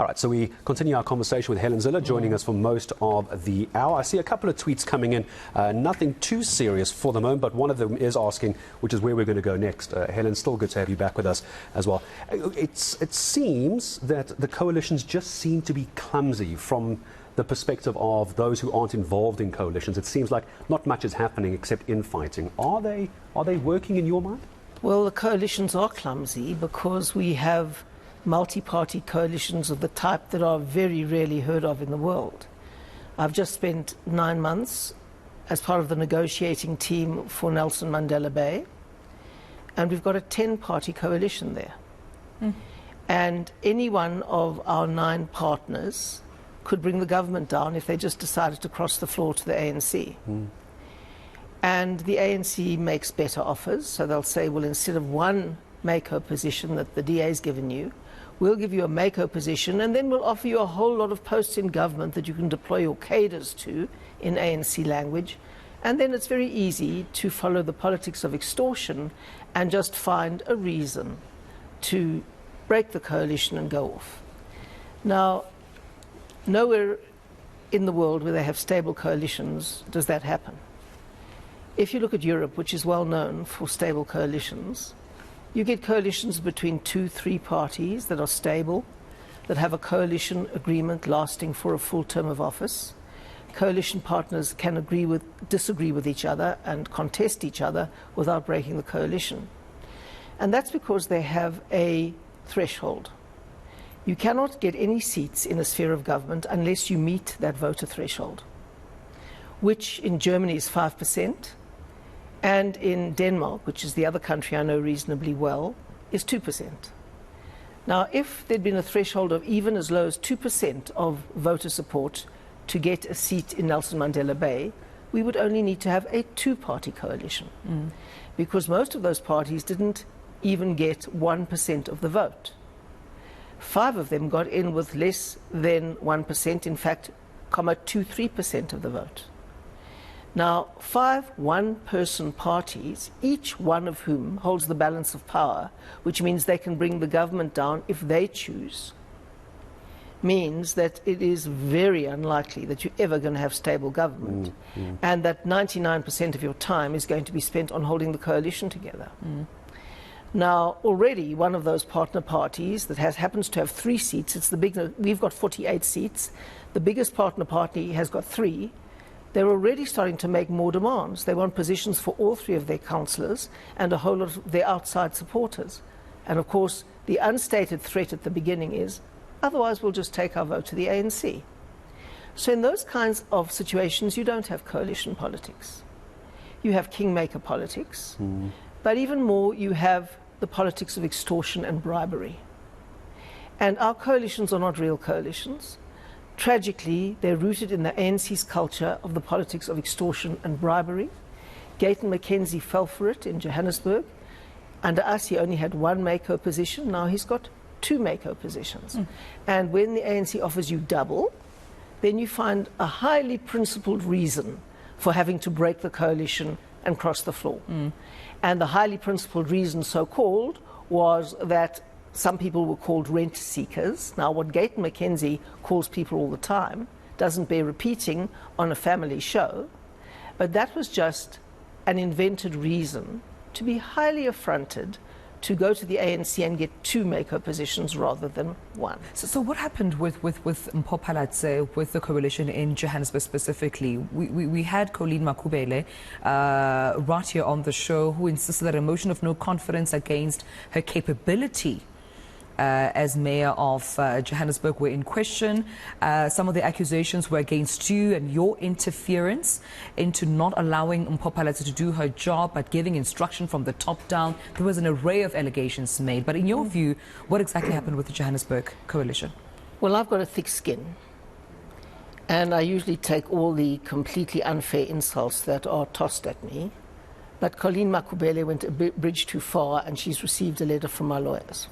All right, so we continue our conversation with Hellen Zille, joining us for most of the hour. I see a couple of tweets coming in, nothing too serious for the moment, but one of them is asking, which is where we're going to go next. Hellen, still good to have you back with us as well. It seems that the coalitions just seem to be clumsy from the perspective of those who aren't involved in coalitions. It seems like not much is happening except infighting. Are they working in your mind? Well, the coalitions are clumsy because we have multi-party coalitions of the type that are very rarely heard of in the world. I've just spent 9 months as part of the negotiating team for Nelson Mandela Bay, and we've got a 10-party coalition there. And any one of our 9 partners could bring the government down if they just decided to cross the floor to the ANC. And the ANC makes better offers, so they'll say, well, instead of one MACO position that the DA's given you, we'll give you a MACO position, and then we'll offer you a whole lot of posts in government that you can deploy your cadres to, in ANC language. And then it's very easy to follow the politics of extortion and just find a reason to break the coalition and go off. Now, nowhere in the world where they have stable coalitions does that happen. If you look at Europe, which is well known for stable coalitions, you get coalitions between 2-3 parties that are stable, that have a coalition agreement lasting for a full term of office. Coalition partners can disagree with each other and contest each other without breaking the coalition. And that's because they have a threshold. You cannot get any seats in a sphere of government unless you meet that voter threshold, which in Germany is 5%. And in Denmark, which is the other country I know reasonably well, is 2%. Now, if there'd been a threshold of even as low as 2% of voter support to get a seat in Nelson Mandela Bay, we would only need to have a 2-party coalition, because most of those parties didn't even get 1% of the vote. 5 of them got in with less than 1%, in fact, 0.23% of the vote. Now, 5 one-person parties, each one of whom holds the balance of power, which means they can bring the government down if they choose, means that it is very unlikely that you're ever going to have stable government, and that 99% of your time is going to be spent on holding the coalition together. Now, already one of those partner parties that happens to have 3 seats, we've got 48 seats, the biggest partner party has got 3. They're already starting to make more demands. They want positions for all 3 of their councillors and a whole lot of their outside supporters. And of course, the unstated threat at the beginning is, otherwise we'll just take our vote to the ANC. So in those kinds of situations, you don't have coalition politics. You have kingmaker politics, but even more, you have the politics of extortion and bribery. And our coalitions are not real coalitions. Tragically, they're rooted in the ANC's culture of the politics of extortion and bribery. Gayton McKenzie fell for it in Johannesburg. Under us, he only had 1 MACO position. Now he's got 2 MACO positions. And when the ANC offers you double, then you find a highly principled reason for having to break the coalition and cross the floor. And the highly principled reason, so-called, was that some people were called rent seekers. Now, what Gayton McKenzie calls people all the time doesn't bear repeating on a family show, but that was just an invented reason to be highly affronted to go to the ANC and get 2 MACO positions rather than 1. So what happened with Mpho, with the coalition in Johannesburg specifically? We had Colleen Makubele right here on the show, who insisted that a motion of no confidence against her capability as mayor of Johannesburg were in question. Some of the accusations were against you and your interference into not allowing Mpho to do her job, but giving instruction from the top down. There was an array of allegations made. But in your view, what exactly happened with the Johannesburg coalition? Well, I've got a thick skin, and I usually take all the completely unfair insults that are tossed at me. But Colleen Makubele went a bridge too far, and she's received a letter from my lawyers.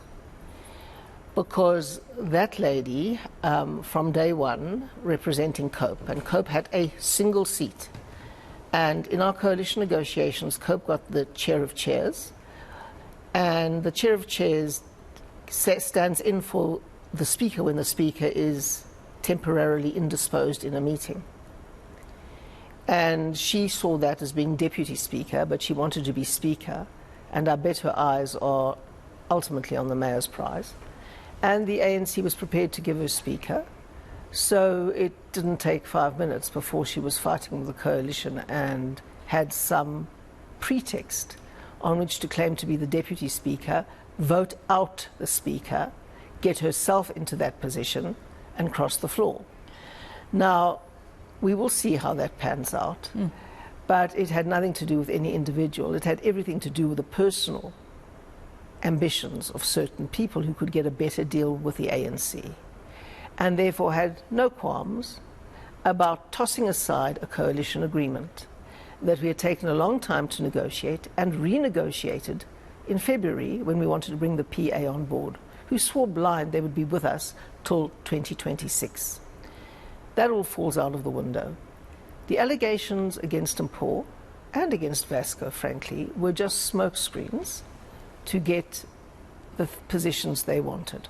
Because that lady, from day one, representing COPE, and COPE had a single seat. And in our coalition negotiations, COPE got the chair of chairs, and the chair of chairs stands in for the speaker when the speaker is temporarily indisposed in a meeting. And she saw that as being deputy speaker, but she wanted to be speaker, and I bet her eyes are ultimately on the mayor's prize. And the ANC was prepared to give her speaker, so it didn't take 5 minutes before she was fighting with the coalition and had some pretext on which to claim to be the deputy speaker, vote out the speaker, get herself into that position, and cross the floor. Now, we will see how that pans out, but it had nothing to do with any individual. It had everything to do with the personal ambitions of certain people who could get a better deal with the ANC, and therefore had no qualms about tossing aside a coalition agreement that we had taken a long time to negotiate and renegotiated in February when we wanted to bring the PA on board, who swore blind they would be with us till 2026. That all falls out of the window. The allegations against Mpho and against Vasco, frankly, were just smokescreens to get the positions they wanted.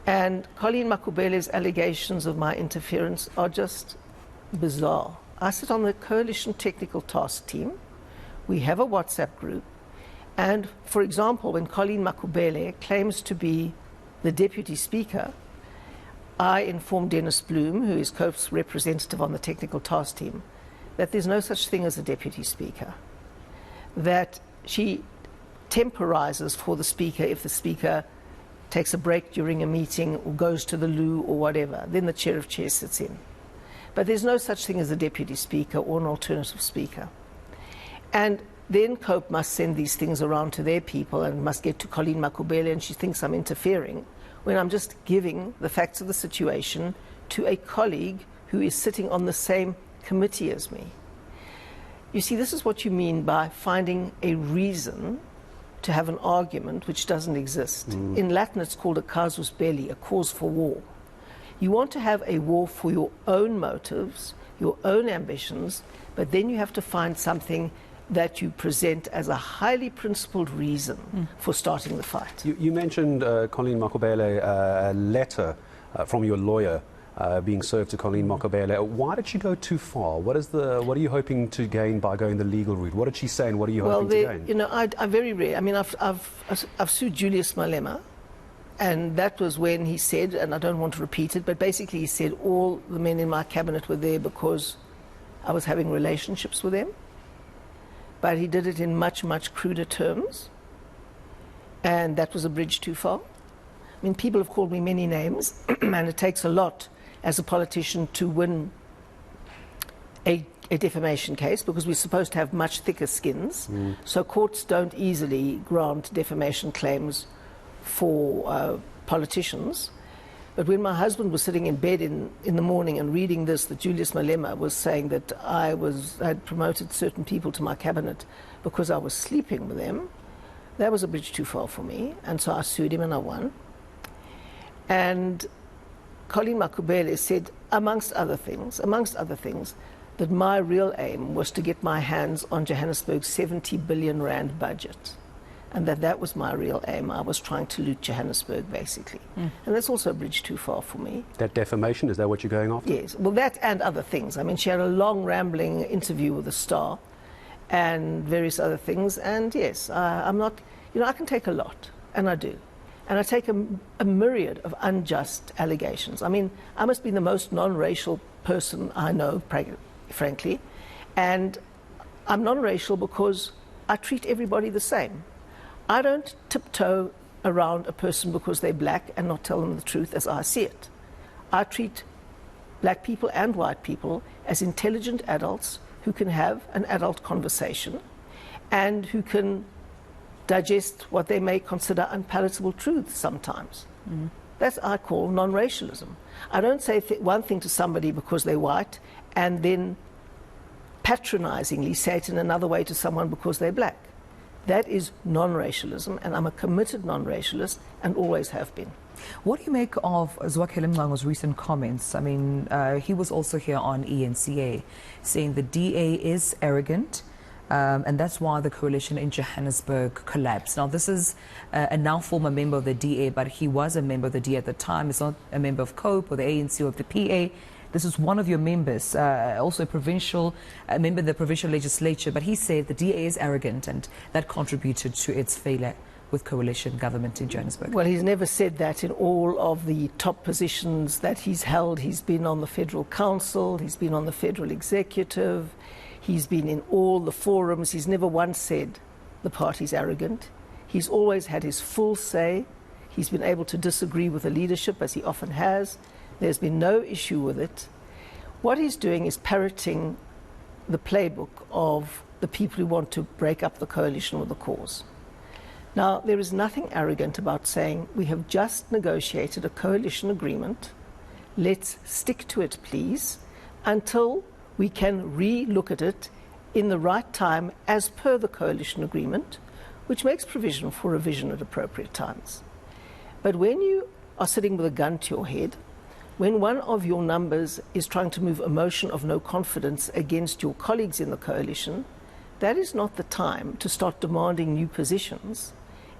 And Colleen Makubele's allegations of my interference are just bizarre. I sit on the Coalition Technical Task Team. We have a WhatsApp group. And, for example, when Colleen Makubele claims to be the Deputy Speaker, I informed Dennis Bloom, who is COPE's representative on the Technical Task Team, that there's no such thing as a Deputy Speaker, that she temporizes for the Speaker if the Speaker takes a break during a meeting or goes to the loo or whatever. Then the Chair of Chairs sits in. But there's no such thing as a Deputy Speaker or an alternative Speaker. And then COPE must send these things around to their people and must get to Colleen Makubele, and she thinks I'm interfering, when I'm just giving the facts of the situation to a colleague who is sitting on the same committee as me. You see, this is what you mean by finding a reason to have an argument which doesn't exist. In Latin, it's called a casus belli, a cause for war. You want to have a war for your own motives, your own ambitions, but then you have to find something that you present as a highly principled reason for starting the fight. You mentioned, Colleen Makubele, a letter from your lawyer being served to Colleen Makubele. Why did she go too far? What are you hoping to gain by going the legal route? What did she say, and what are you hoping to gain? You know, I very rare. I mean, I've sued Julius Malema, and that was when he said, and I don't want to repeat it, but basically he said all the men in my cabinet were there because I was having relationships with them. But he did it in much, much cruder terms, and that was a bridge too far. I mean, people have called me many names, and it takes a lot as a politician to win a defamation case, because we're supposed to have much thicker skins. So courts don't easily grant defamation claims for politicians. But when my husband was sitting in bed in the morning and reading this, that Julius Malema was saying that I had promoted certain people to my cabinet because I was sleeping with them, that was a bridge too far for me. And so I sued him and I won. And Colleen Makubele said, amongst other things, that my real aim was to get my hands on Johannesburg's 70 billion rand budget. And that was my real aim. I was trying to loot Johannesburg, basically. And that's also a bridge too far for me. That defamation, is that what you're going after? Yes. Well, that and other things. I mean, she had a long, rambling interview with the Star and various other things. And yes, I'm not, you know, I can take a lot, and I do. And I take a myriad of unjust allegations. I mean, I must be the most non-racial person I know, frankly. And I'm non-racial because I treat everybody the same. I don't tiptoe around a person because they're black and not tell them the truth as I see it. I treat black people and white people as intelligent adults who can have an adult conversation and who can digest what they may consider unpalatable truths sometimes. That's I call non-racialism. I don't say one thing to somebody because they're white and then patronizingly say it in another way to someone because they're black. That is non-racialism, and I'm a committed non-racialist and always have been. What do you make of Zwakele Mngango's recent comments? I mean, he was also here on eNCA saying the DA is arrogant, and that's why the coalition in Johannesburg collapsed. Now, this is a now former member of the DA, but he was a member of the DA at the time. He's not a member of COPE or the ANC or of the PA. This is one of your members, also a member of the provincial legislature, but he said the DA is arrogant, and that contributed to its failure with coalition government in Johannesburg. Well, he's never said that in all of the top positions that he's held. He's been on the Federal Council, he's been on the Federal Executive, he's been in all the forums. He's never once said the party's arrogant. He's always had his full say. He's been able to disagree with the leadership, as he often has. There's been no issue with it. What he's doing is parroting the playbook of the people who want to break up the coalition with the cause. Now, there is nothing arrogant about saying we have just negotiated a coalition agreement. Let's stick to it, please, until we can re-look at it in the right time as per the coalition agreement, which makes provision for revision at appropriate times. But when you are sitting with a gun to your head, when one of your numbers is trying to move a motion of no confidence against your colleagues in the coalition, that is not the time to start demanding new positions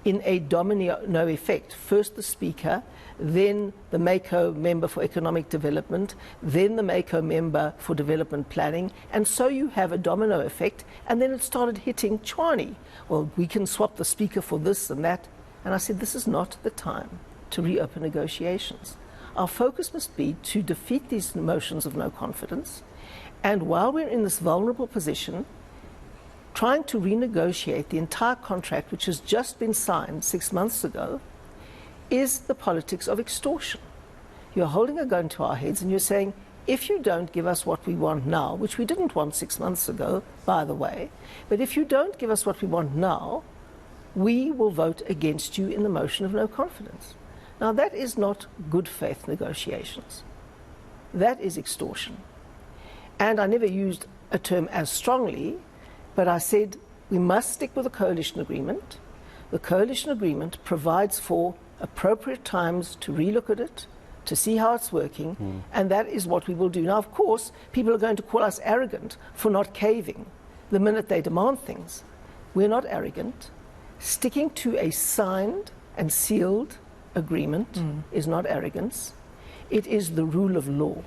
in a domino effect. First the Speaker, then the MACO member for Economic Development, then the MACO member for Development Planning, and so you have a domino effect, and then it started hitting Tshwane. Well, we can swap the Speaker for this and that. And I said, this is not the time to reopen negotiations. Our focus must be to defeat these motions of no confidence, and while we're in this vulnerable position, trying to renegotiate the entire contract, which has just been signed 6 months ago, is the politics of extortion. You're holding a gun to our heads and you're saying, if you don't give us what we want now, which we didn't want 6 months ago, by the way, but if you don't give us what we want now, we will vote against you in the motion of no confidence. Now, that is not good faith negotiations. That is extortion. And I never used a term as strongly, but I said we must stick with the coalition agreement. The coalition agreement provides for appropriate times to relook at it, to see how it's working, and that is what we will do. Now, of course, people are going to call us arrogant for not caving the minute they demand things. We're not arrogant. Sticking to a signed and sealed agreement is not arrogance. It is the rule of law.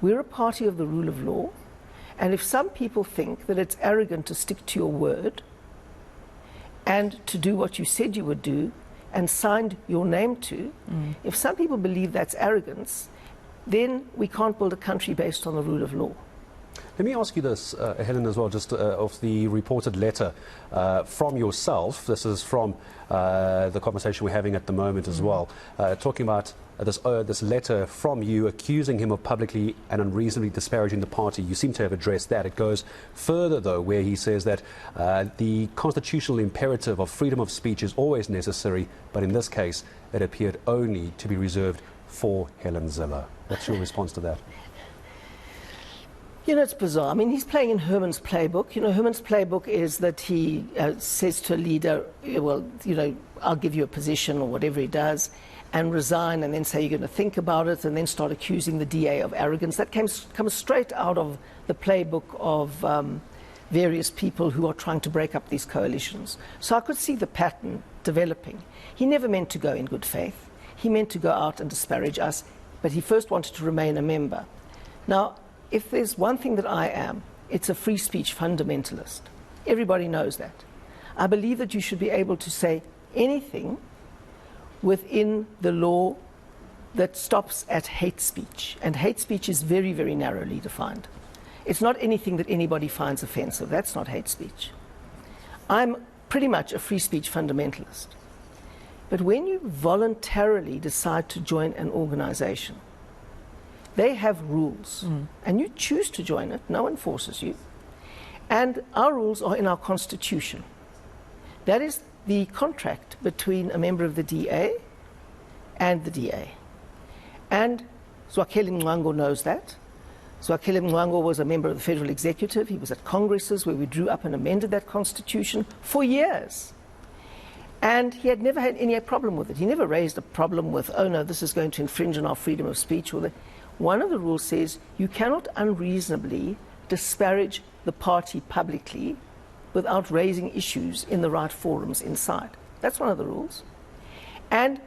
We're a party of the rule of law. And if some people think that it's arrogant to stick to your word and to do what you said you would do and signed your name to, if some people believe that's arrogance, then we can't build a country based on the rule of law. Let me ask you this, Helen, as well, just of the reported letter from yourself. This is from the conversation we're having at the moment as well, talking about this letter from you accusing him of publicly and unreasonably disparaging the party. You seem to have addressed that. It goes further, though, where he says that the constitutional imperative of freedom of speech is always necessary, but in this case, it appeared only to be reserved for Hellen Zille. What's your response to that? You know, it's bizarre. I mean, he's playing in Herman's playbook. You know, Herman's playbook is that he says to a leader, well, you know, I'll give you a position or whatever he does, and resign, and then say you're going to think about it, and then start accusing the DA of arrogance. That comes straight out of the playbook of various people who are trying to break up these coalitions. So I could see the pattern developing. He never meant to go in good faith. He meant to go out and disparage us, but he first wanted to remain a member. Now, if there's one thing that I am, it's a free speech fundamentalist. Everybody knows that. I believe that you should be able to say anything within the law that stops at hate speech. And hate speech is very, very narrowly defined. It's not anything that anybody finds offensive. That's not hate speech. I'm pretty much a free speech fundamentalist. But when you voluntarily decide to join an organization, they have rules, and you choose to join it. No one forces you. And our rules are in our constitution. That is the contract between a member of the DA and the DA. And Zwakeli Mngwango knows that. Zwakeli Mngwango was a member of the Federal Executive. He was at Congresses where we drew up and amended that constitution for years. And he had never had any problem with it. He never raised a problem with, oh no, this is going to infringe on our freedom of speech. One of the rules says you cannot unreasonably disparage the party publicly without raising issues in the right forums inside. That's one of the rules. And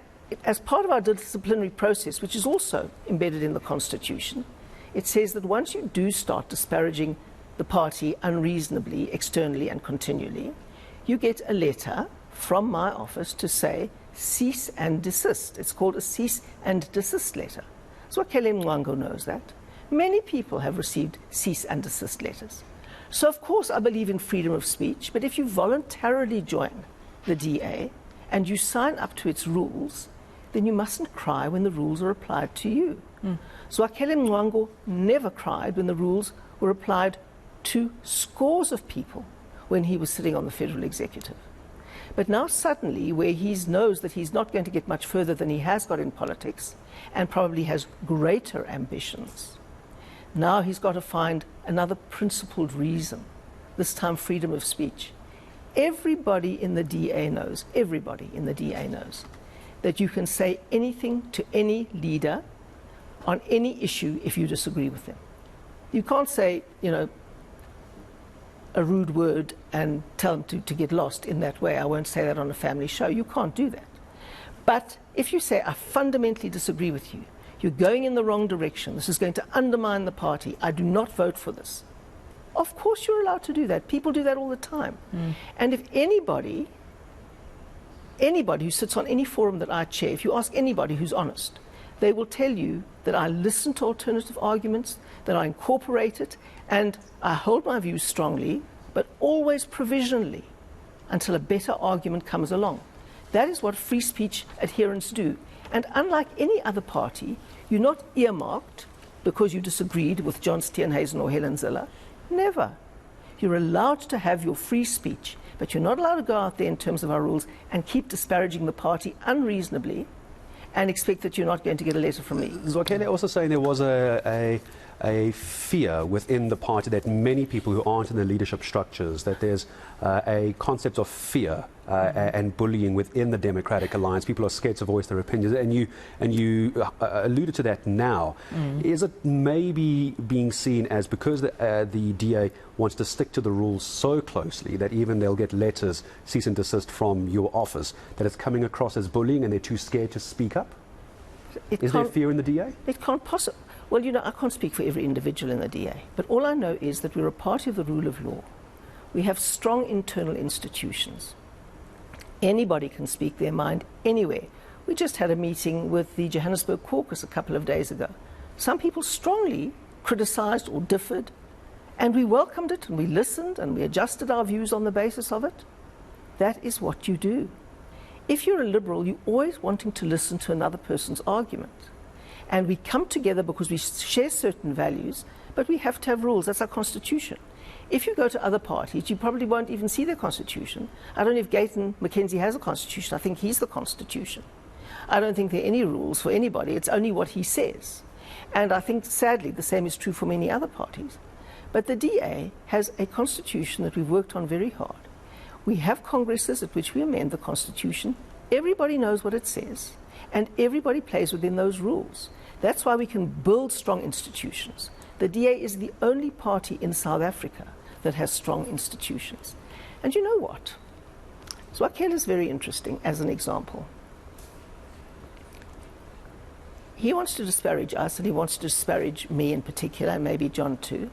as part of our disciplinary process, which is also embedded in the Constitution, it says that once you do start disparaging the party unreasonably, externally and continually, you get a letter from my office to say, cease and desist. It's called a cease and desist letter. Zwakele Mwango knows that. Many people have received cease and desist letters. So of course I believe in freedom of speech, but if you voluntarily join the DA and you sign up to its rules, then you mustn't cry when the rules are applied to you. Zwakele Mwango never cried when the rules were applied to scores of people when he was sitting on the federal executive. But now suddenly, where he knows that he's not going to get much further than he has got in politics, and probably has greater ambitions, now he's got to find another principled reason, this time freedom of speech. Everybody in the DA knows, that you can say anything to any leader on any issue if you disagree with them. You can't say, you know, a rude word and tell them to get lost in that way. I won't say that on a family show. You can't do that. But if you say, I fundamentally disagree with you, you're going in the wrong direction, this is going to undermine the party, I do not vote for this. Of course you're allowed to do that. People do that all the time. And if anybody who sits on any forum that I chair, if you ask anybody who's honest, they will tell you that I listen to alternative arguments, that I incorporate it, and I hold my views strongly, but always provisionally, until a better argument comes along. That is what free speech adherents do. And unlike any other party, you're not earmarked because you disagreed with John Steenhuisen or Hellen Zille. Never. You're allowed to have your free speech, but you're not allowed to go out there in terms of our rules and keep disparaging the party unreasonably and expect that you're not going to get a letter from me. Zwakele also saying there was a fear within the party that many people who aren't in the leadership structures, that there's a concept of fear and bullying within the Democratic Alliance. People are scared to voice their opinions, and you alluded to that now. Is it maybe being seen as, because the DA wants to stick to the rules so closely that even they'll get letters, cease and desist from your office, that it's coming across as bullying and they're too scared to speak up? Is there fear in the DA? It can't possibly. Well, you know, I can't speak for every individual in the DA, but all I know is that we're a party of the rule of law. We have strong internal institutions. Anybody can speak their mind anywhere. We just had a meeting with the Johannesburg caucus a couple of days ago. Some people strongly criticized or differed, and we welcomed it, and we listened, and we adjusted our views on the basis of it. That is what you do. If you're a liberal, you're always wanting to listen to another person's argument. And we come together because we share certain values, but we have to have rules. That's our constitution. If you go to other parties, you probably won't even see their constitution. I don't know if Gayton McKenzie has a constitution. I think he's the constitution. I don't think there are any rules for anybody. It's only what he says. And I think, sadly, the same is true for many other parties. But the DA has a constitution that we've worked on very hard. We have congresses at which we amend the constitution. Everybody knows what it says, and everybody plays within those rules. That's why we can build strong institutions. The DA is the only party in South Africa that has strong institutions. And you know what? Zwakele is very interesting as an example. He wants to disparage us, and he wants to disparage me in particular, and maybe John too.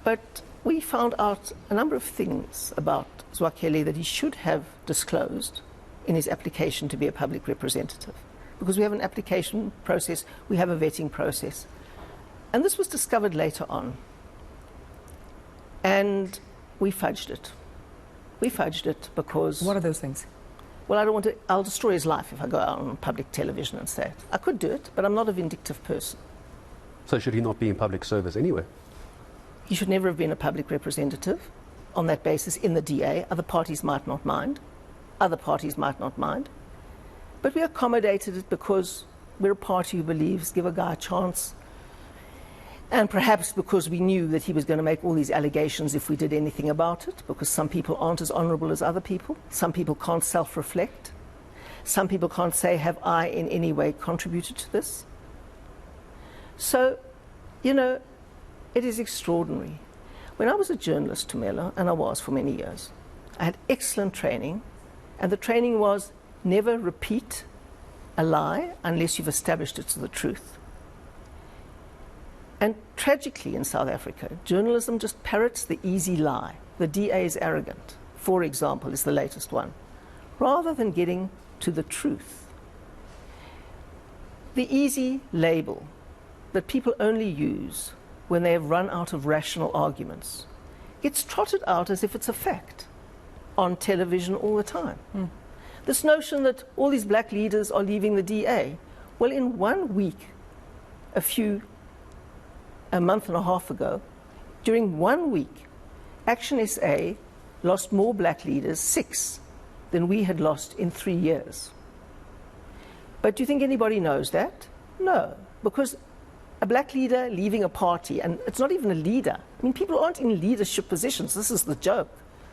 But we found out a number of things about Zwakele that he should have disclosed in his application to be a public representative. Because we have an application process, we have a vetting process. And this was discovered later on. And we fudged it. We fudged it because... What are those things? Well, I don't want to... I'll destroy his life if I go out on public television and say it. I could do it, but I'm not a vindictive person. So should he not be in public service anyway? He should never have been a public representative on that basis in the DA. Other parties might not mind. Other parties might not mind. But we accommodated it because we're a party who believes give a guy a chance. And perhaps because we knew that he was going to make all these allegations if we did anything about it, because some people aren't as honorable as other people. Some people can't self-reflect. Some people can't say, have I in any way contributed to this? So, you know, it is extraordinary. When I was a journalist, Tumelo, and I was for many years, I had excellent training, and the training was never repeat a lie unless you've established it's the truth. And tragically in South Africa, journalism just parrots the easy lie. The DA is arrogant, for example, is the latest one, rather than getting to the truth. The easy label that people only use when they have run out of rational arguments gets trotted out as if it's a fact on television all the time. This notion that all these black leaders are leaving the DA, well, in 1 week, a month and a half ago, during 1 week, Action SA lost more black leaders, 6, than we had lost in 3 years. But do you think anybody knows that? No, because a black leader leaving a party, and it's not even a leader. I mean, people aren't in leadership positions. This is the joke.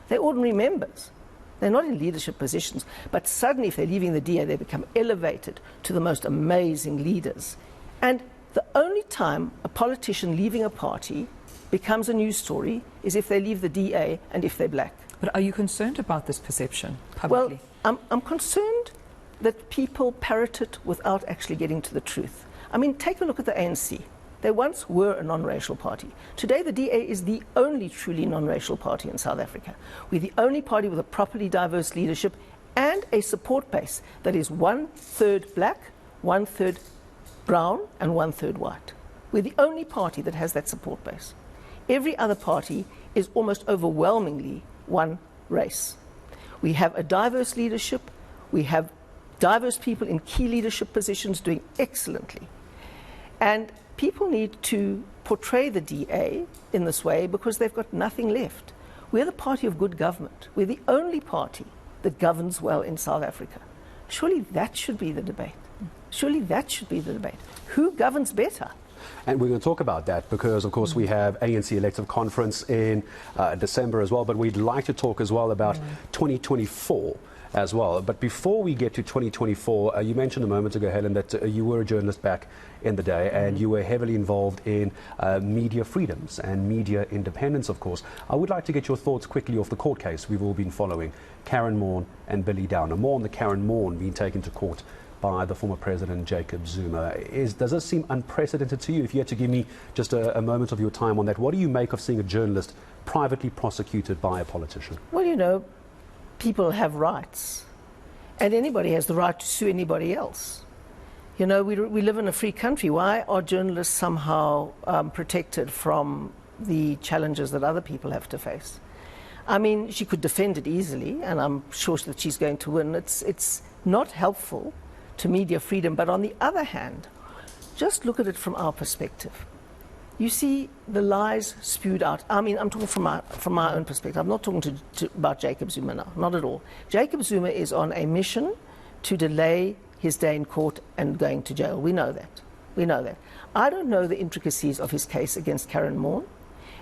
They're ordinary members. They're not in leadership positions. But suddenly, if they're leaving the DA, they become elevated to the most amazing leaders. And the only time a politician leaving a party becomes a news story is if they leave the DA and if they're black. But are you concerned about this perception publicly? Well, I'm concerned that people parrot it without actually getting to the truth. I mean, take a look at the ANC. They once were a non-racial party. Today, the DA is the only truly non-racial party in South Africa. We're the only party with a properly diverse leadership and a support base that is 1/3 black, 1/3 brown, and 1/3 white. We're the only party that has that support base. Every other party is almost overwhelmingly one race. We have a diverse leadership. We have diverse people in key leadership positions doing excellently. And people need to portray the DA in this way because they've got nothing left. We're the party of good government. We're the only party that governs well in South Africa. Surely that should be the debate. Surely that should be the debate. Who governs better? And we're going to talk about that because, of course, we have ANC elective conference in December as well, but we'd like to talk as well about 2024 as well. But before we get to 2024, you mentioned a moment ago, Helen, that you were a journalist back in the day and you were heavily involved in media freedoms and media independence, of course. I would like to get your thoughts quickly off the court case we've all been following, Karen Moore and Billy Downer. More on the Karen Moore being taken to court by the former president, Jacob Zuma. Does this seem unprecedented to you? If you had to give me just a moment of your time on that, what do you make of seeing a journalist privately prosecuted by a politician? Well, you know, people have rights, and anybody has the right to sue anybody else. You know, we live in a free country. Why are journalists somehow protected from the challenges that other people have to face? I mean, she could defend it easily, and I'm sure that she's going to win. It's not helpful to media freedom, but on the other hand, just look at it from our perspective. You see the lies spewed out. I mean, I'm talking from my own perspective. I'm not talking about Jacob Zuma now, not at all. Jacob Zuma is on a mission to delay his day in court and going to jail. We know that. We know that. I don't know the intricacies of his case against Karen Moore,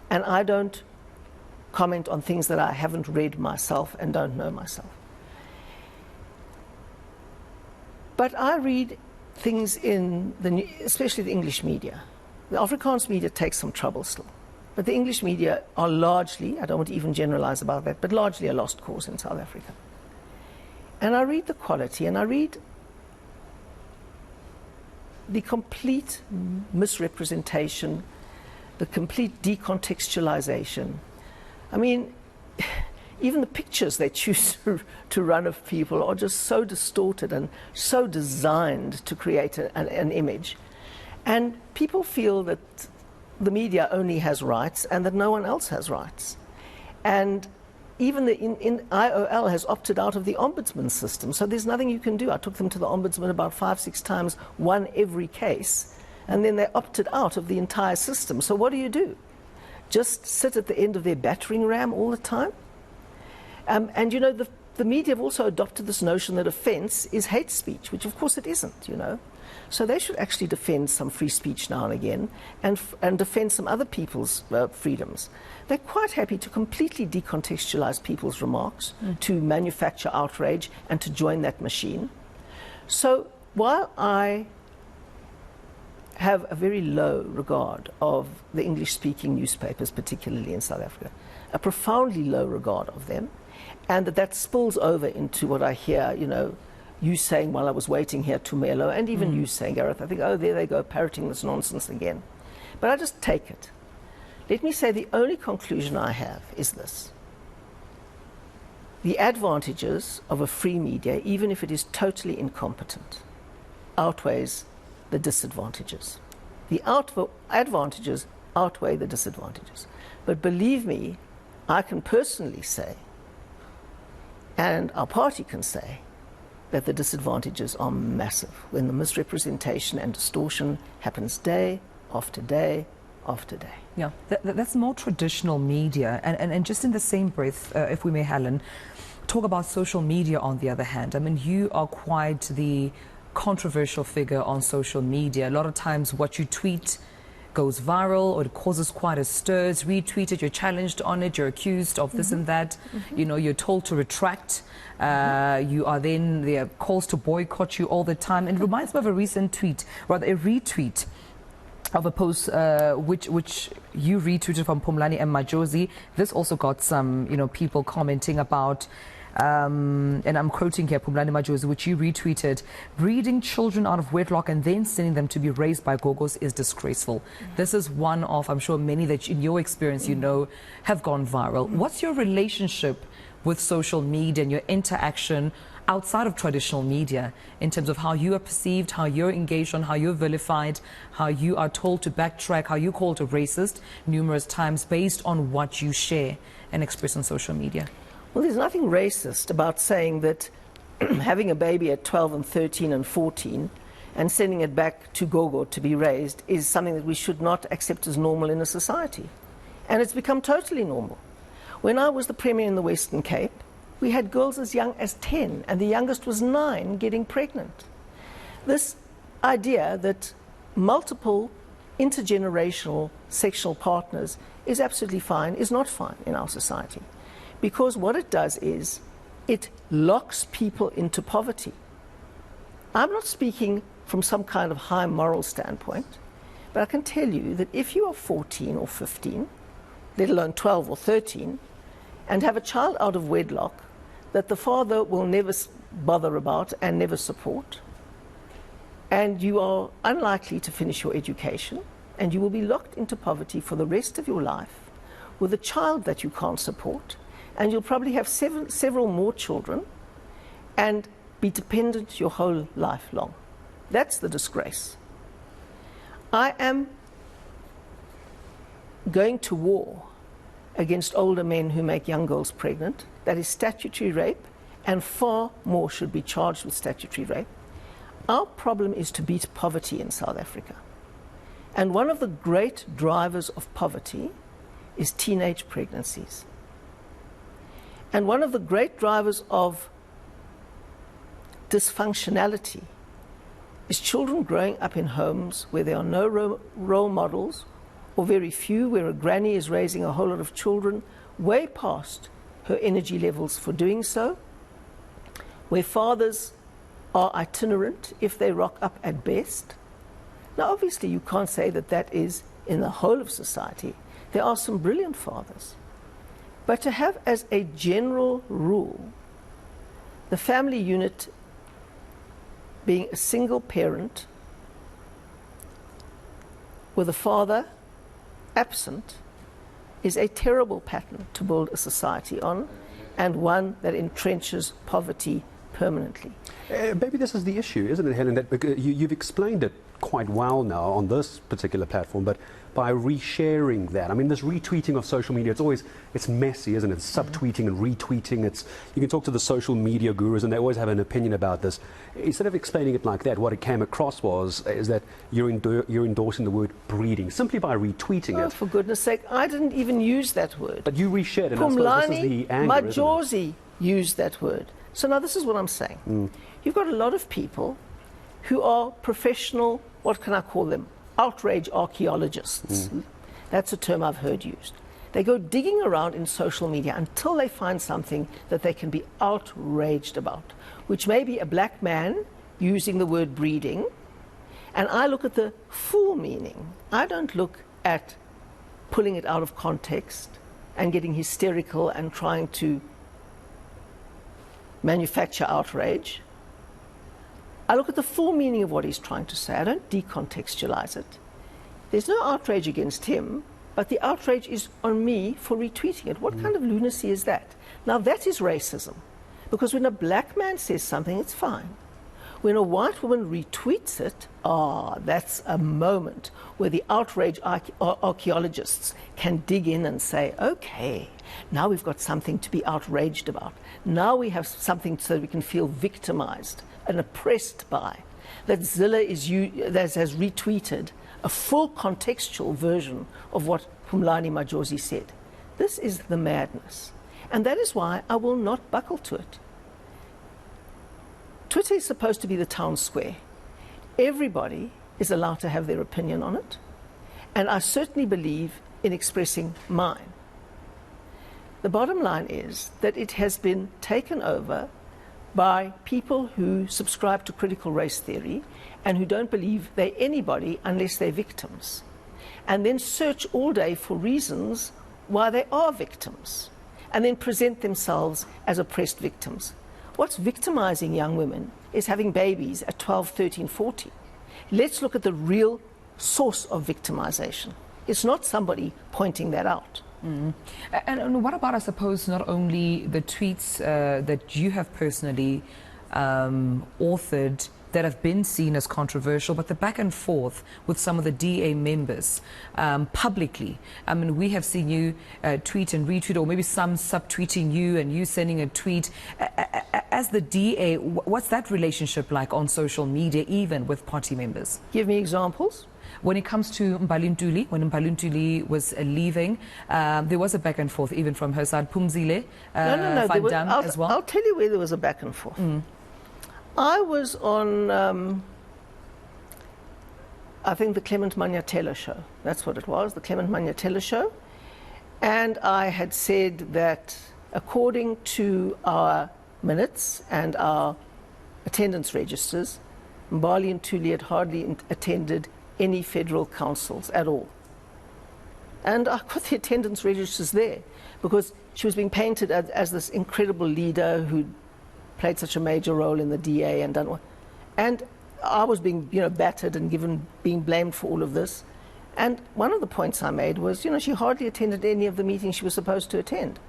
and I don't comment on things that I haven't read myself and don't know myself. But I read things in especially the English media. The Afrikaans media takes some trouble still. But the English media are largely, I don't want to even generalize about that, but largely a lost cause in South Africa. And I read the quality, and I read the complete misrepresentation, the complete decontextualization. I mean, even the pictures they choose to run of people are just so distorted and so designed to create an image. And people feel that the media only has rights and that no one else has rights. And even the IOL has opted out of the ombudsman system, so there's nothing you can do. I took them to the ombudsman about 5-6 times, won every case, and then they opted out of the entire system. So what do? Just sit at the end of their battering ram all the time? And you know, the media have also adopted this notion that offence is hate speech, which of course it isn't, you know. So they should actually defend some free speech now and again and defend some other people's freedoms. They're quite happy to completely decontextualize people's remarks, to manufacture outrage and to join that machine. So while I have a very low regard of the English-speaking newspapers, particularly in South Africa, a profoundly low regard of them, and that spills over into what I hear, you know, you saying while I was waiting here, Tumelo, and even you saying, Gareth. I think, oh, there they go, parroting this nonsense again. But I just take it. Let me say the only conclusion I have is this. The advantages of a free media, even if it is totally incompetent, outweighs the disadvantages. The advantages outweigh the disadvantages. But believe me, I can personally say, and our party can say, that the disadvantages are massive when the misrepresentation and distortion happens day after day after day. Yeah, that's more traditional media. And just in the same breath, if we may, Helen, talk about social media on the other hand. I mean, you are quite the controversial figure on social media. A lot of times what you tweet goes viral or it causes quite a stir. It's retweeted, you're challenged on it, you're accused of this and that. You know, you're told to retract. You are then, there are calls to boycott you all the time. And it reminds me of a recent tweet, rather a retweet of a post which you retweeted from Phumlani and Majosi. This also got some, you know, people commenting about, and I'm quoting here, Phumlani Majosi, which you retweeted, breeding children out of wedlock and then sending them to be raised by gogos is disgraceful. This is one of, I'm sure, many that in your experience, you know, have gone viral. What's your relationship with social media and your interaction outside of traditional media in terms of how you are perceived, how you're engaged on, how you're vilified, how you are told to backtrack, how you called a racist numerous times based on what you share and express on social media? Well, there's nothing racist about saying that having a baby at 12 and 13 and 14 and sending it back to Gogo to be raised is something that we should not accept as normal in a society. And it's become totally normal. When I was the Premier in the Western Cape, we had girls as young as 10, and the youngest was 9 getting pregnant. This idea that multiple intergenerational sexual partners is absolutely fine is not fine in our society. Because what it does is it locks people into poverty. I'm not speaking from some kind of high moral standpoint, but I can tell you that if you are 14 or 15, let alone 12 or 13, and have a child out of wedlock that the father will never bother about and never support, and you are unlikely to finish your education, and you will be locked into poverty for the rest of your life with a child that you can't support, and you'll probably have several more children and be dependent your whole life long. That's the disgrace. I am going to war against older men who make young girls pregnant. That is statutory rape, and far more should be charged with statutory rape. Our problem is to beat poverty in South Africa. And one of the great drivers of poverty is teenage pregnancies. And one of the great drivers of dysfunctionality is children growing up in homes where there are no role models, or very few, where a granny is raising a whole lot of children way past her energy levels for doing so, where fathers are itinerant if they rock up at best. Now, obviously, you can't say that that is in the whole of society. There are some brilliant fathers. But to have as a general rule the family unit being a single parent with a father absent is a terrible pattern to build a society on, and one that entrenches poverty permanently. Maybe this is the issue, isn't it, Helen? That you've explained it quite well now on this particular platform, but by resharing that, I mean, this retweeting of social media, it's messy, isn't it? It's subtweeting and retweeting. You can talk to the social media gurus and they always have an opinion about this. Instead of explaining it like that, what it came across is that you're endorsing the word breeding simply by retweeting it. Oh, for goodness sake, I didn't even use that word. But you reshared it, and I suppose this is the anger, Majosi used that word. So now this is what I'm saying. You've got a lot of people who are professional, what can I call them? Outrage archaeologists. That's a term I've heard used. They go digging around in social media until they find something that they can be outraged about, which may be a black man using the word breeding, And I look at the full meaning. I don't look at pulling it out of context and getting hysterical and trying to manufacture outrage. I look at the full meaning of what he's trying to say. I don't decontextualize it. There's no outrage against him, but the outrage is on me for retweeting it. What kind of lunacy is that? Now that is racism, because when a black man says something, it's fine. When a white woman retweets it, that's a moment where the outrage archaeologists can dig in and say, okay, now we've got something to be outraged about. Now we have something so that we can feel victimized and oppressed by. That Zille has retweeted a full contextual version of what Phumlani Majosi said. This is the madness. And that is why I will not buckle to it. Twitter is supposed to be the town square. Everybody is allowed to have their opinion on it, and I certainly believe in expressing mine. The bottom line is that it has been taken over by people who subscribe to critical race theory and who don't believe they're anybody unless they're victims, and then search all day for reasons why they are victims, and then present themselves as oppressed victims. What's victimizing young women is having babies at 12, 13, 14. Let's look at the real source of victimization. It's not somebody pointing that out. Mm. And what about, I suppose, not only the tweets that you have personally authored that have been seen as controversial, but the back and forth with some of the DA members publicly. I mean, we have seen you tweet and retweet, or maybe some subtweeting you and you sending a tweet. As the DA, what's that relationship like on social media, even with party members? Give me examples. When it comes to Hellen Zille, when Hellen Zille was leaving, there was a back and forth, even from her side. Phumzile, No. As well. I'll tell you where there was a back and forth. I was on, I think, the Clement Manyatela show. That's what it was, the Clement Manyatela show. And I had said that according to our minutes and our attendance registers, Mbali and Tuli had hardly attended any federal councils at all. And I got the attendance registers there because she was being painted as this incredible leader who played such a major role in the DA and done what. And I was being, battered and being blamed for all of this. And one of the points I made was, she hardly attended any of the meetings she was supposed to attend.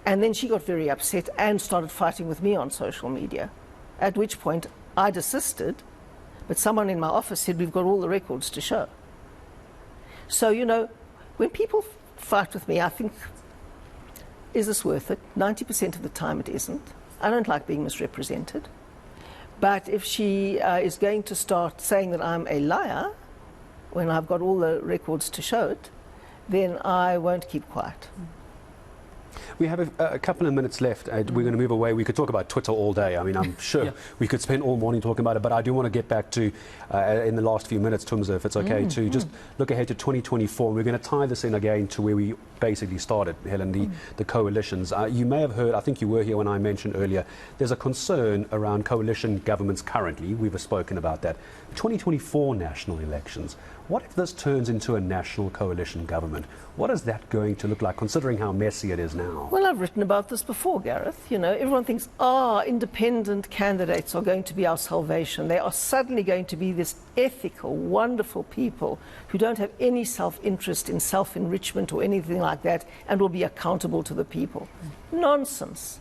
And then she got very upset and started fighting with me on social media, at which point I desisted, but someone in my office said, we've got all the records to show. So, when people fight with me, I think, is this worth it? 90% of the time it isn't. I don't like being misrepresented. But if she is going to start saying that I'm a liar when I've got all the records to show it, then I won't keep quiet. We have a couple of minutes left. We're going to move away. We could talk about Twitter all day. I mean, I'm sure we could spend all morning talking about it, but I do want to get back to, in the last few minutes, Tumza, if it's okay, to just look ahead to 2024. And we're going to tie this in again to where we basically started, Helen, the coalitions. You may have heard, I think you were here when I mentioned earlier, there's a concern around coalition governments currently. We've spoken about that. 2024 national elections. What if this turns into a national coalition government? What is that going to look like, considering how messy it is now? Well, I've written about this before, Gareth. Everyone thinks, independent candidates are going to be our salvation. They are suddenly going to be this ethical, wonderful people who don't have any self-interest in self-enrichment or anything like that and will be accountable to the people. Nonsense.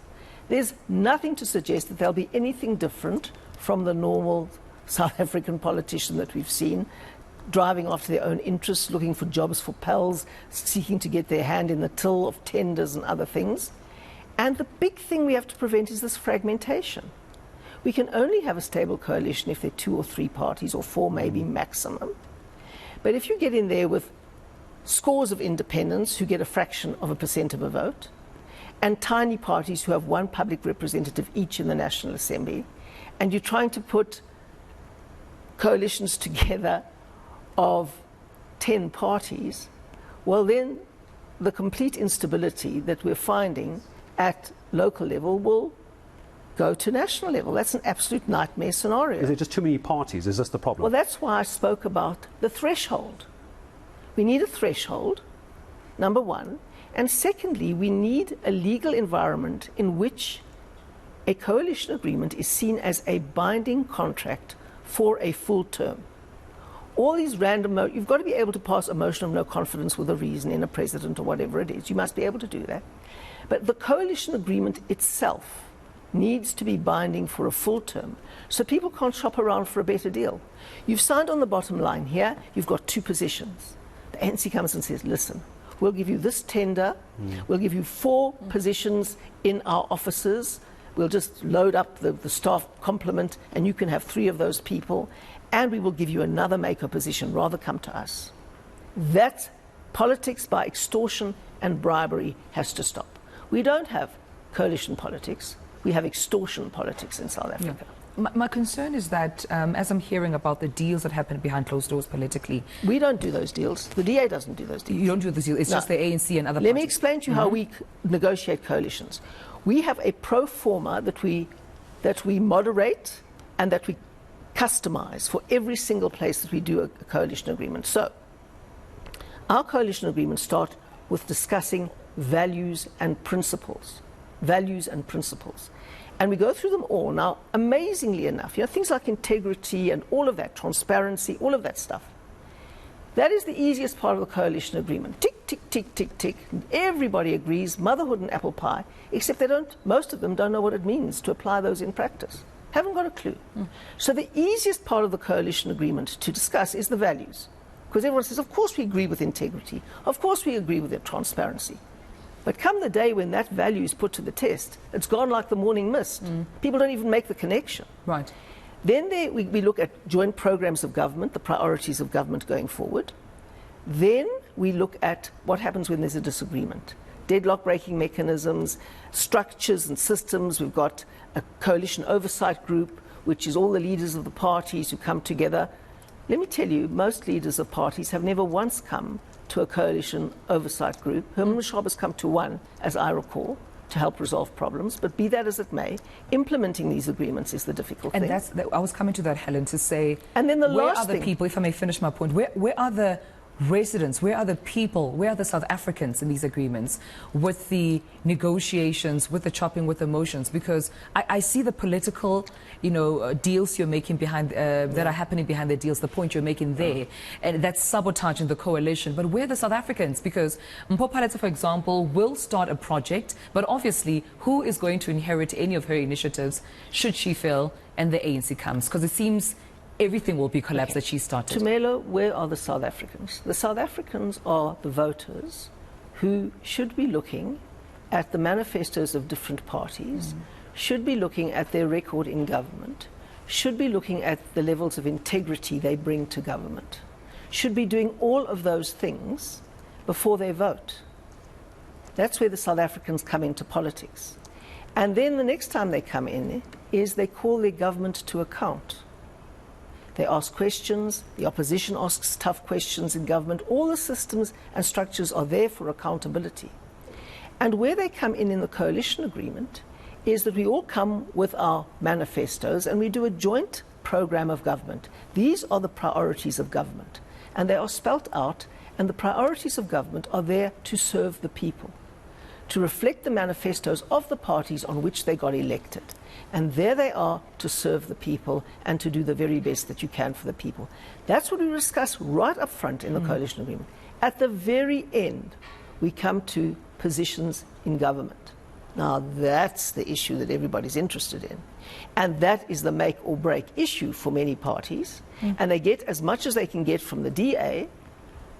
There's nothing to suggest that there'll be anything different from the normal South African politician that we've seen, driving after their own interests, looking for jobs for pals, seeking to get their hand in the till of tenders and other things. And the big thing we have to prevent is this fragmentation. We can only have a stable coalition if there are 2 or 3 parties, or 4 maybe maximum. But if you get in there with scores of independents who get a fraction of a % of a vote, and tiny parties who have 1 public representative each in the National Assembly, and you're trying to put coalitions together of 10 parties, well then the complete instability that we're finding at local level will go to national level. That's an absolute nightmare scenario. Is it just too many parties? Is this the problem? Well, that's why I spoke about the threshold. We need a threshold, number one. And secondly, we need a legal environment in which a coalition agreement is seen as a binding contract for a full term. All these random, you've got to be able to pass a motion of no confidence with a reason in a president or whatever it is. You must be able to do that. But the coalition agreement itself needs to be binding for a full term, so people can't shop around for a better deal. You've signed on the bottom line here, you've got two positions. The ANC comes and says, listen, we'll give you this tender, we'll give you 4 positions in our offices, we'll just load up the staff complement and you can have 3 of those people, and we will give you another maker position, rather come to us. That politics by extortion and bribery has to stop. We don't have coalition politics. We have extortion politics in South Africa. Yeah. My concern is that, as I'm hearing about the deals that happen behind closed doors politically... We don't do those deals. The DA doesn't do those deals. You don't do those deals. It's just the ANC and other Let parties. me explain to you how we negotiate coalitions. We have a pro forma that we moderate and that we customize for every single place that we do a coalition agreement. So, our coalition agreements start with discussing values and principles. Values and principles. And we go through them all. Now, amazingly enough, things like integrity and all of that, transparency, all of that stuff. That is the easiest part of the coalition agreement. Tick, tick, tick, tick, tick. Everybody agrees, motherhood and apple pie, except most of them don't know what it means to apply those in practice. Haven't got a clue. So the easiest part of the coalition agreement to discuss is the values. Because everyone says, of course we agree with integrity. Of course we agree with the transparency. But come the day when that value is put to the test, it's gone like the morning mist. People don't even make the connection. Right. Then we look at joint programs of government, the priorities of government going forward. Then we look at what happens when there's a disagreement. Deadlock breaking mechanisms, structures and systems. We've got a coalition oversight group, which is all the leaders of the parties who come together. Let me tell you, most leaders of parties have never once come to a coalition oversight group. Herman Mashaba has come to one, as I recall, to help resolve problems. But be that as it may, implementing these agreements is the difficult thing. And I was coming to that, Helen, to say, and then where are the people, if I may finish my point, where are the residents, where are the people, where are the South Africans in these agreements with the negotiations, with the chopping, with the motions? Because I see the political, deals you're making behind, that are happening behind the deals, the point you're making there, and that's sabotaging the coalition. But where are the South Africans? Because Mpho Phalatse, for example, will start a project, but obviously, who is going to inherit any of her initiatives should she fail and the ANC comes? Because it seems everything will be collapsed that she started. Tumelo, where are the South Africans? The South Africans are the voters who should be looking at the manifestos of different parties, should be looking at their record in government, should be looking at the levels of integrity they bring to government, should be doing all of those things before they vote. That's where the South Africans come into politics. And then the next time they come in is they call their government to account. They ask questions, the opposition asks tough questions in government. All the systems and structures are there for accountability. And where they come in the coalition agreement is that we all come with our manifestos and we do a joint program of government. These are the priorities of government. And they are spelt out, and the priorities of government are there to serve the people, to reflect the manifestos of the parties on which they got elected. And there they are to serve the people and to do the very best that you can for the people. That's what we discuss right up front in the coalition agreement. At the very end, we come to positions in government. Now, that's the issue that everybody's interested in. And that is the make or break issue for many parties. And they get as much as they can get from the DA,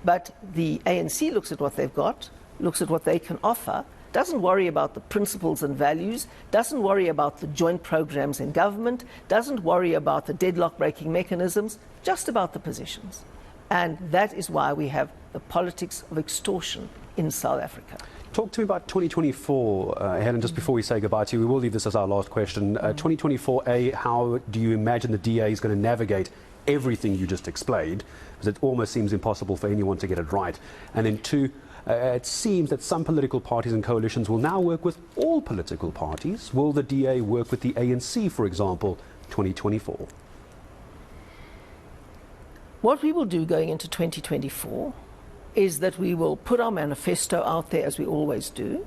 but the ANC looks at what they've got, looks at what they can offer, doesn't worry about the principles and values, doesn't worry about the joint programs in government, doesn't worry about the deadlock breaking mechanisms, just about the positions. And that is why we have the politics of extortion in South Africa. Talk to me about 2024, Helen, just before we say goodbye to you. We will leave this as our last question. 2024, how do you imagine the DA is going to navigate everything you just explained? Because it almost seems impossible for anyone to get it right. And then 2, it seems that some political parties and coalitions will now work with all political parties. Will the DA work with the ANC, for example, 2024? What we will do going into 2024 is that we will put our manifesto out there, as we always do.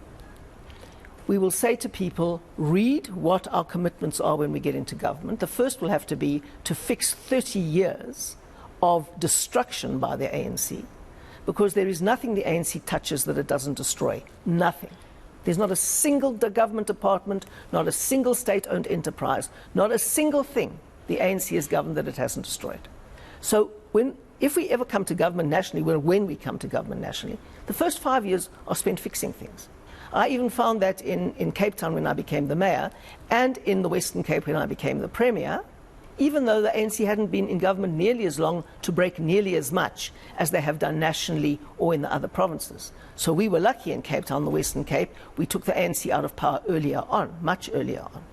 We will say to people, read what our commitments are when we get into government. The first will have to be to fix 30 years of destruction by the ANC, because there is nothing the ANC touches that it doesn't destroy. Nothing. There's not a single government department, not a single state-owned enterprise, not a single thing the ANC has governed that it hasn't destroyed. So if we ever come to government nationally, when we come to government nationally, the first 5 years are spent fixing things. I even found that in Cape Town when I became the mayor, and in the Western Cape when I became the premier, even though the ANC hadn't been in government nearly as long, to break nearly as much as they have done nationally or in the other provinces. So we were lucky in Cape Town, the Western Cape. We took the ANC out of power earlier on, much earlier on.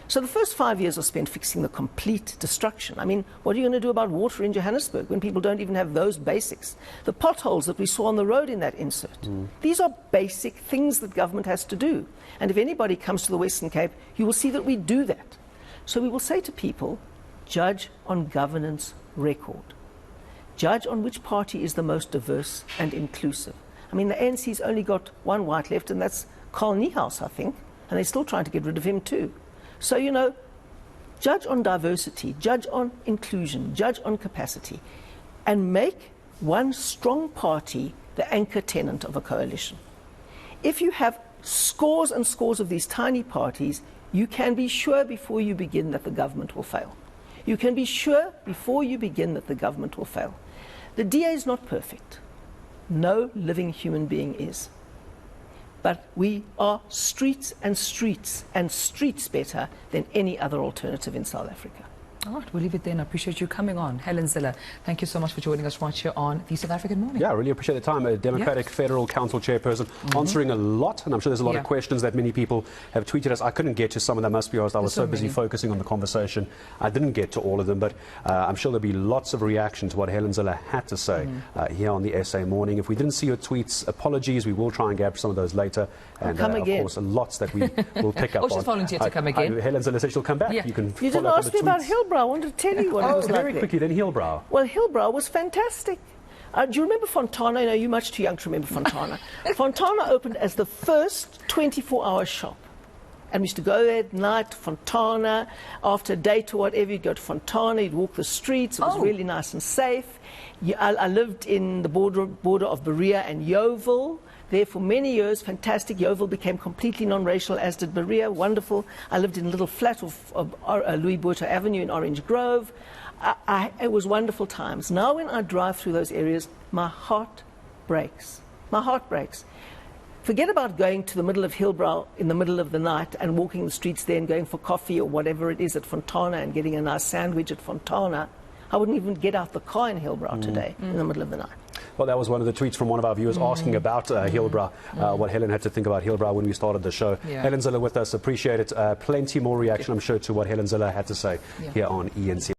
So the first 5 years are spent fixing the complete destruction. I mean, what are you going to do about water in Johannesburg when people don't even have those basics? The potholes that we saw on the road in that insert. These are basic things that government has to do. And if anybody comes to the Western Cape, you will see that we do that. So we will say to people, judge on governance record. Judge on which party is the most diverse and inclusive. I mean, the ANC's only got one white left, and that's Carl Niehaus, I think. And they're still trying to get rid of him too. So, you know, judge on diversity, judge on inclusion, judge on capacity, and make one strong party the anchor tenant of a coalition. If you have scores and scores of these tiny parties, you can be sure before you begin that the government will fail. You can be sure before you begin that the government will fail. The DA is not perfect. No living human being is. But we are streets and streets and streets better than any other alternative in South Africa. All right, we'll leave it there. I appreciate you coming on. Hellen Zille, thank you so much for joining us right here on the South African Morning. Yeah, I really appreciate the time. A Democratic Federal Council chairperson answering a lot, and I'm sure there's a lot of questions that many people have tweeted us. I couldn't get to some of them, must be honest. I was so busy focusing on the conversation. I didn't get to all of them, but I'm sure there'll be lots of reaction to what Hellen Zille had to say here on the SA Morning. If we didn't see your tweets, apologies. We will try and grab some of those later. And come again. Of course, lots that we will pick up on. She's volunteered to come again. Hellen Zille said she'll come back. Yeah. You didn't ask me about Hillbrow. I wanted to tell you what it was like. Very quickly, then Hillbrow. Well, Hillbrow was fantastic. Do you remember Fontana? I know you're much too young to remember Fontana. Fontana opened as the first 24-hour shop. And we used to go there at night, Fontana, after a date or whatever, you'd go to Fontana, you'd walk the streets, it was really nice and safe. I lived in the border of Berea and Yeovil. There for many years, fantastic. Yeovil became completely non-racial, as did Berea, wonderful. I lived in a little flat of Louis Botha Avenue in Orange Grove. It was wonderful times. Now when I drive through those areas, my heart breaks. My heart breaks. Forget about going to the middle of Hillbrow in the middle of the night and walking the streets there and going for coffee or whatever it is at Fontana and getting a nice sandwich at Fontana. I wouldn't even get out the car in Hillbrow today in the middle of the night. Well, that was one of the tweets from one of our viewers asking about Hillbrow, what Hellen had to think about Hillbrow when we started the show. Hellen Zille with us, appreciate it. Plenty more reaction, I'm sure, to what Hellen Zille had to say here on eNCA.